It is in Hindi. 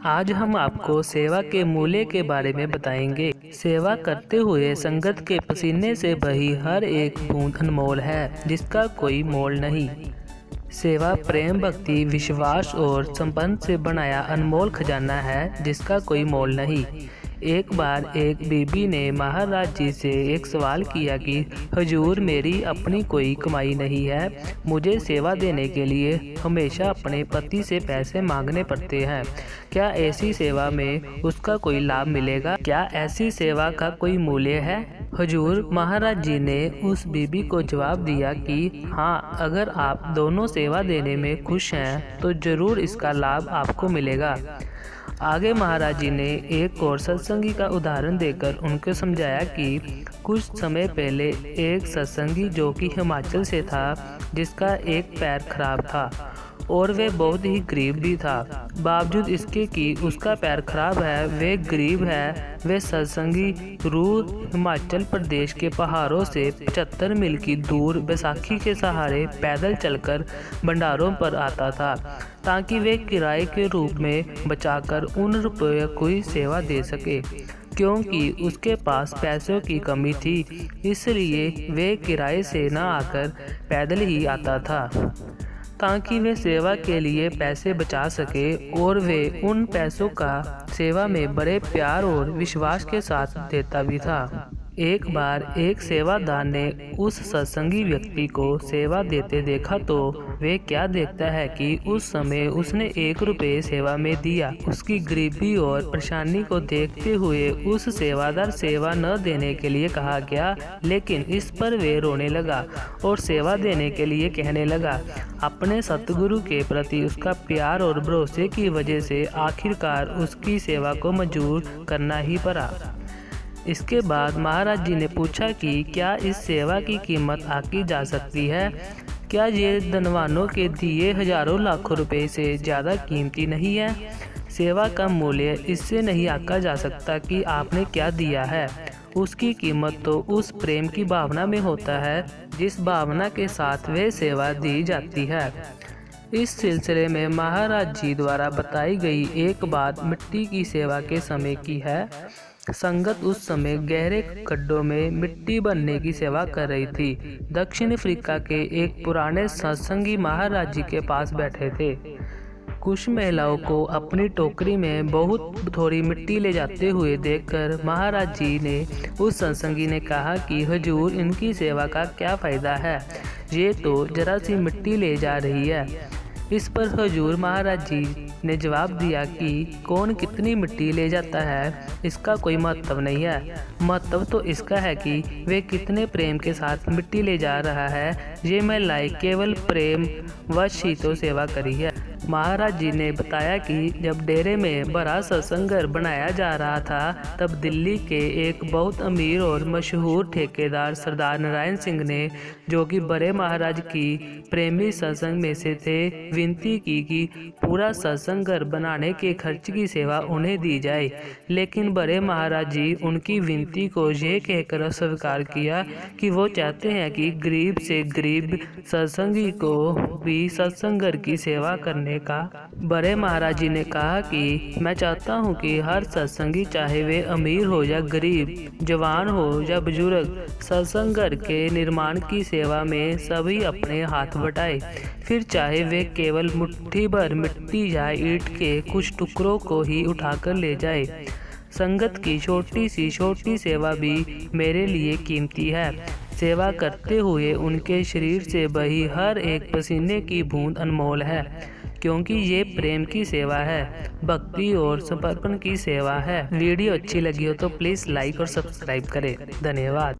आज हम आपको सेवा के मूल्य के बारे में बताएंगे। सेवा करते हुए संगत के पसीने से बही हर एक बूंद अनमोल है, जिसका कोई मोल नहीं। सेवा प्रेम, भक्ति, विश्वास और संबंध से बनाया अनमोल खजाना है, जिसका कोई मोल नहीं। एक बार एक बीबी ने महाराज जी से एक सवाल किया कि हुजूर, मेरी अपनी कोई कमाई नहीं है, मुझे सेवा देने के लिए हमेशा अपने पति से पैसे मांगने पड़ते हैं। क्या ऐसी सेवा में उसका कोई लाभ मिलेगा? क्या ऐसी सेवा का कोई मूल्य है? हुजूर, महाराज जी ने उस बीबी को जवाब दिया कि हाँ, अगर आप दोनों सेवा देने में खुश हैं तो जरूर इसका लाभ आपको मिलेगा। आगे महाराज जी ने एक और सत्संगी का उदाहरण देकर उनको समझाया कि कुछ समय पहले एक सत्संगी जो कि हिमाचल से था, जिसका एक पैर खराब था और वह बहुत ही गरीब भी था। बावजूद इसके कि उसका पैर खराब है, वह गरीब है, वह सत्संगी रोज हिमाचल प्रदेश के पहाड़ों से 75 मील की दूर बैसाखी के सहारे पैदल चलकर भंडारों पर आता था, ताकि वे किराए के रूप में बचाकर उन रुपये को सेवा दे सके। क्योंकि उसके पास पैसों की कमी थी, इसलिए वे किराए से न आकर पैदल ही आता था, ताकि वे सेवा के लिए पैसे बचा सके और वे उन पैसों का सेवा में बड़े प्यार और विश्वास के साथ देता भी था। एक बार एक सेवादार ने उस सत्संगी व्यक्ति को सेवा देते देखा तो वे क्या देखता है कि उस समय उसने 1 रुपये सेवा में दिया। उसकी गरीबी और परेशानी को देखते हुए उस सेवादार सेवा न देने के लिए कहा गया, लेकिन इस पर वे रोने लगा और सेवा देने के लिए कहने लगा। अपने सतगुरु के प्रति उसका प्यार और भरोसे की वजह से आखिरकार उसकी सेवा को मंजूर करना ही पड़ा। इसके बाद महाराज जी ने पूछा कि क्या इस सेवा की कीमत आकी जा सकती है? क्या ये धनवानों के दिए हजारों लाखों रुपए से ज़्यादा कीमती नहीं है? सेवा का मूल्य इससे नहीं आका जा सकता कि आपने क्या दिया है। उसकी कीमत तो उस प्रेम की भावना में होता है जिस भावना के साथ वह सेवा दी जाती है। इस सिलसिले में महाराज जी द्वारा बताई गई एक बात मिट्टी की सेवा के समय की है। संगत उस समय गहरे गड्ढों में मिट्टी भरने की सेवा कर रही थी। दक्षिण अफ्रीका के एक पुराने सत्संगी महाराज जी के पास बैठे थे। कुछ महिलाओं को अपनी टोकरी में बहुत थोड़ी मिट्टी ले जाते हुए देखकर महाराज जी ने उस सत्संगी ने कहा कि हुजूर, इनकी सेवा का क्या फ़ायदा है, ये तो जरा सी मिट्टी ले जा रही है। इस पर हुजूर महाराज जी ने जवाब दिया कि कौन कितनी मिट्टी ले जाता है, इसका कोई महत्व नहीं है। महत्व तो इसका है कि वे कितने प्रेम के साथ मिट्टी ले जा रहा है। ये महिलाएं केवल प्रेम वश ही तो सेवा करी है। महाराज जी ने बताया कि जब डेरे में बड़ा सत्संग घर बनाया जा रहा था, तब दिल्ली के एक बहुत अमीर और मशहूर ठेकेदार सरदार नारायण सिंह ने, जो कि बड़े महाराज की प्रेमी सत्संग में से थे, विनती की कि पूरा सत्संग घर बनाने के खर्च की सेवा उन्हें दी जाए। लेकिन बड़े महाराज जी उनकी विनती को ये कहकर अस्वीकार किया कि वो चाहते हैं कि गरीब से गरीब सत्संगी को भी सत्संग घर की सेवा करने का। बड़े महाराज जी ने कहा कि मैं चाहता हूं कि हर सत्संगी, चाहे वे अमीर हो या गरीब, जवान हो या बुजुर्ग, सत्संग घर के निर्माण की सेवा में सभी अपने हाथ बटाए। फिर चाहे वे केवल मुट्ठी भर मिट्टी या ईंट के कुछ टुकड़ों को ही उठाकर ले जाए। संगत की छोटी सी सेवा भी मेरे लिए कीमती है। सेवा करते हुए उनके शरीर से बही हर एक पसीने की बूंद अनमोल है, क्योंकि ये प्रेम की सेवा है, भक्ति और समर्पण की सेवा है। वीडियो अच्छी लगी हो तो प्लीज़ लाइक और सब्सक्राइब करें। धन्यवाद।